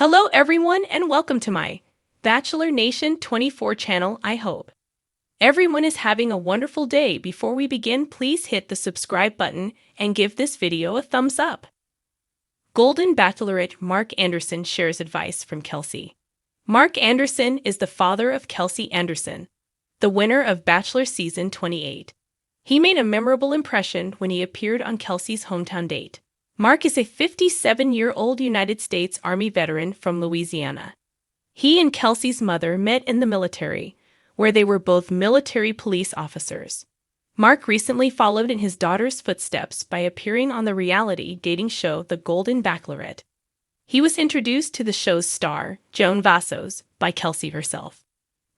Hello everyone and welcome to my Bachelor Nation 24 channel. I hope everyone is having a wonderful day. Before we begin, please hit the subscribe button and give this video a thumbs up. Golden Bachelorette Mark Anderson shares advice from Kelsey. Mark Anderson is the father of Kelsey Anderson, the winner of Bachelor Season 28. He made a memorable impression when he appeared on Kelsey's hometown date. Mark is a 57-year-old United States Army veteran from Louisiana. He and Kelsey's mother met in the military, where they were both military police officers. Mark recently followed in his daughter's footsteps by appearing on the reality dating show The Golden Bachelorette. He was introduced to the show's star, Joan Vassos, by Kelsey herself.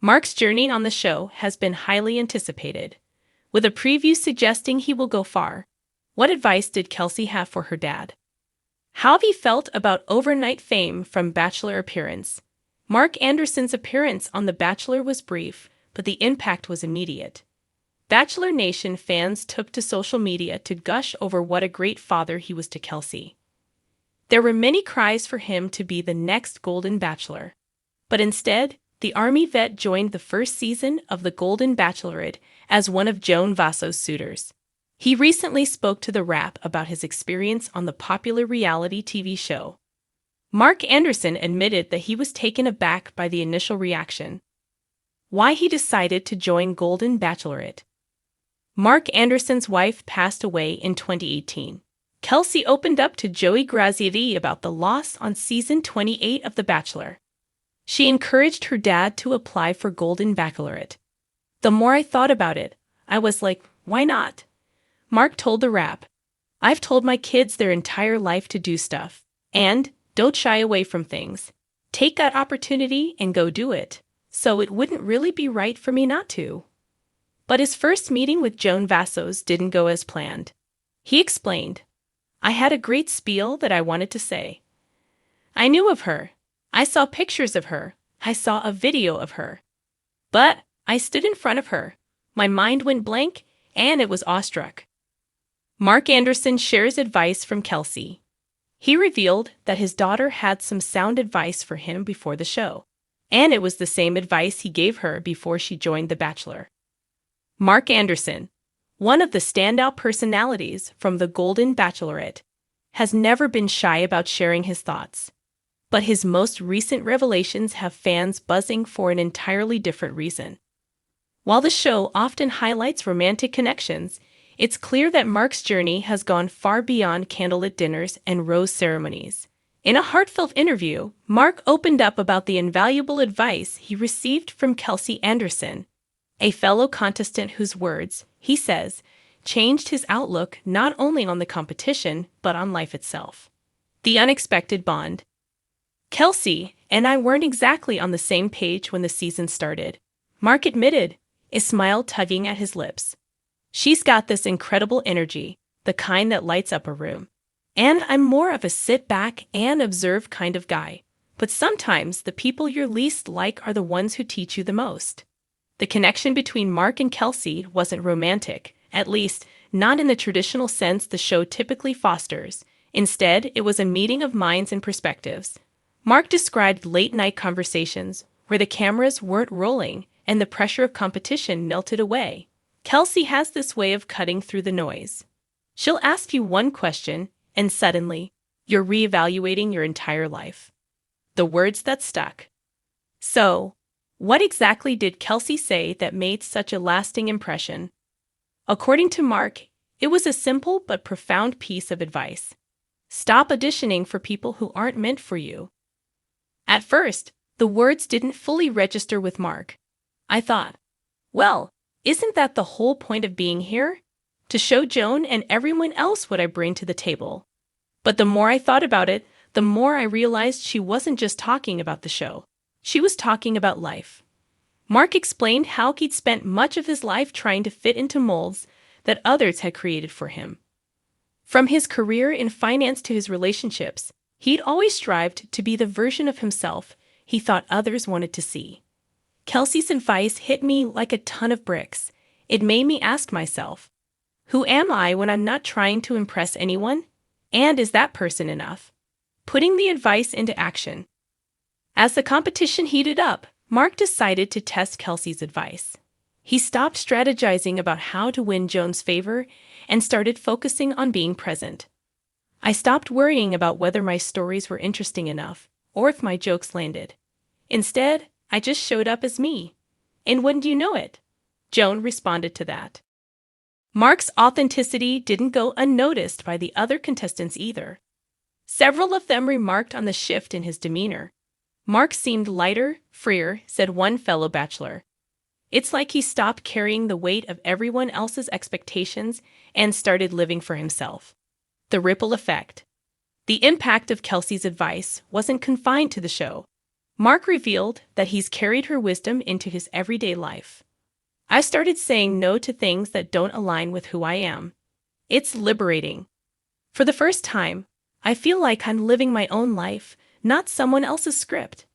Mark's journey on the show has been highly anticipated, with a preview suggesting he will go far. What advice did Kelsey have for her dad? How have he felt about overnight fame from Bachelor appearance? Mark Anderson's appearance on The Bachelor was brief, but the impact was immediate. Bachelor Nation fans took to social media to gush over what a great father he was to Kelsey. There were many cries for him to be the next Golden Bachelor. But instead, the Army vet joined the first season of The Golden Bachelorette as one of Joan Vassos' suitors. He recently spoke to The Wrap about his experience on the popular reality TV show. Mark Anderson admitted that he was taken aback by the initial reaction. Why he decided to join Golden Bachelorette. Mark Anderson's wife passed away in 2018. Kelsey opened up to Joey Graziadei about the loss on season 28 of The Bachelor. She encouraged her dad to apply for Golden Bachelorette. The more I thought about it, I was like, why not? Mark told The Wrap, I've told my kids their entire life to do stuff, and don't shy away from things. Take that opportunity and go do it, so it wouldn't really be right for me not to. But his first meeting with Joan Vassos didn't go as planned. He explained, I had a great spiel that I wanted to say. I knew of her. I saw pictures of her. I saw a video of her. But I stood in front of her. My mind went blank, and it was awestruck. Mark Anderson shares advice from Kelsey. He revealed that his daughter had some sound advice for him before the show, and it was the same advice he gave her before she joined The Bachelor. Mark Anderson, one of the standout personalities from The Golden Bachelorette, has never been shy about sharing his thoughts. But his most recent revelations have fans buzzing for an entirely different reason. While the show often highlights romantic connections, it's clear that Mark's journey has gone far beyond candlelit dinners and rose ceremonies. In a heartfelt interview, Mark opened up about the invaluable advice he received from Kelsey Anderson, a fellow contestant whose words, he says, changed his outlook not only on the competition but on life itself. The unexpected bond. Kelsey and I weren't exactly on the same page when the season started, Mark admitted, a smile tugging at his lips. She's got this incredible energy, the kind that lights up a room. And I'm more of a sit back and observe kind of guy. But sometimes the people you're least like are the ones who teach you the most. The connection between Mark and Kelsey wasn't romantic, at least not in the traditional sense the show typically fosters. Instead, it was a meeting of minds and perspectives. Mark described late-night conversations where the cameras weren't rolling and the pressure of competition melted away. Kelsey has this way of cutting through the noise. She'll ask you one question, and suddenly, you're reevaluating your entire life. The words that stuck. So, what exactly did Kelsey say that made such a lasting impression? According to Mark, it was a simple but profound piece of advice. Stop auditioning for people who aren't meant for you. At first, the words didn't fully register with Mark. I thought, well, isn't that the whole point of being here? To show Joan and everyone else what I bring to the table. But the more I thought about it, the more I realized she wasn't just talking about the show. She was talking about life. Mark explained how he'd spent much of his life trying to fit into molds that others had created for him. From his career in finance to his relationships, he'd always strived to be the version of himself he thought others wanted to see. Kelsey's advice hit me like a ton of bricks. It made me ask myself, who am I when I'm not trying to impress anyone? And is that person enough? Putting the advice into action. As the competition heated up, Mark decided to test Kelsey's advice. He stopped strategizing about how to win Joan's favor and started focusing on being present. I stopped worrying about whether my stories were interesting enough or if my jokes landed. Instead, I just showed up as me. And wouldn't you know it? Joan responded to that. Mark's authenticity didn't go unnoticed by the other contestants either. Several of them remarked on the shift in his demeanor. Mark seemed lighter, freer, said one fellow bachelor. It's like he stopped carrying the weight of everyone else's expectations and started living for himself. The ripple effect. The impact of Kelsey's advice wasn't confined to the show. Mark revealed that he's carried her wisdom into his everyday life. I started saying no to things that don't align with who I am. It's liberating. For the first time, I feel like I'm living my own life, not someone else's script.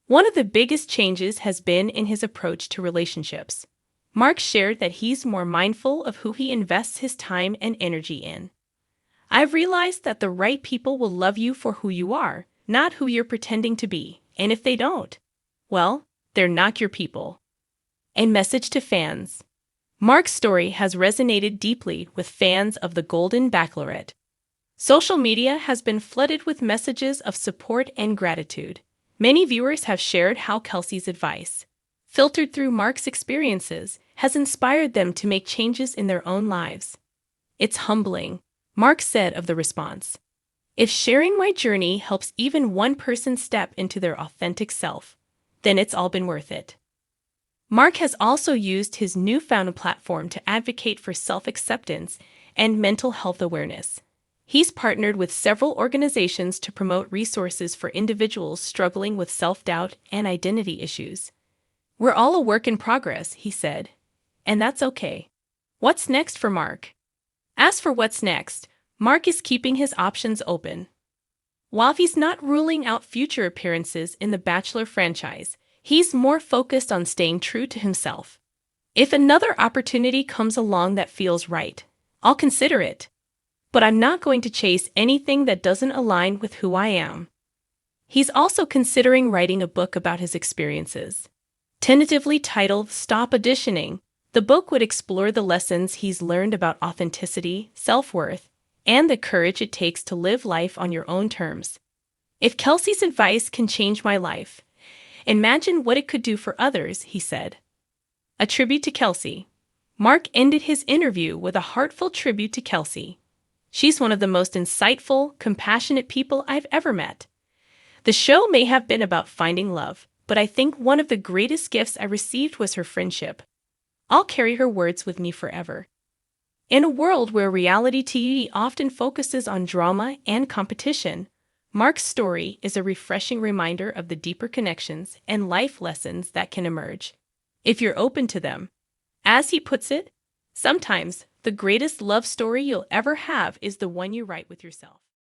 One of the biggest changes has been in his approach to relationships. Mark shared that he's more mindful of who he invests his time and energy in. I've realized that the right people will love you for who you are, not who you're pretending to be, and if they don't, well, they're not your people. A message to fans. Mark's story has resonated deeply with fans of the Golden Bachelorette. Social media has been flooded with messages of support and gratitude. Many viewers have shared how Kelsey's advice, filtered through Mark's experiences, has inspired them to make changes in their own lives. It's humbling, Mark said of the response. If sharing my journey helps even one person step into their authentic self, then it's all been worth it. Mark has also used his newfound platform to advocate for self-acceptance and mental health awareness. He's partnered with several organizations to promote resources for individuals struggling with self-doubt and identity issues. We're all a work in progress, he said, and that's okay. What's next for Mark? As for what's next, Mark is keeping his options open. While he's not ruling out future appearances in the Bachelor franchise, he's more focused on staying true to himself. If another opportunity comes along that feels right, I'll consider it. But I'm not going to chase anything that doesn't align with who I am. He's also considering writing a book about his experiences. Tentatively titled Stop Auditioning, the book would explore the lessons he's learned about authenticity, self-worth, and the courage it takes to live life on your own terms. If Kelsey's advice can change my life, imagine what it could do for others, he said. A tribute to Kelsey. Mark ended his interview with a heartfelt tribute to Kelsey. She's one of the most insightful, compassionate people I've ever met. The show may have been about finding love, but I think one of the greatest gifts I received was her friendship. I'll carry her words with me forever. In a world where reality TV often focuses on drama and competition, Mark's story is a refreshing reminder of the deeper connections and life lessons that can emerge, if you're open to them. As he puts it, sometimes the greatest love story you'll ever have is the one you write with yourself.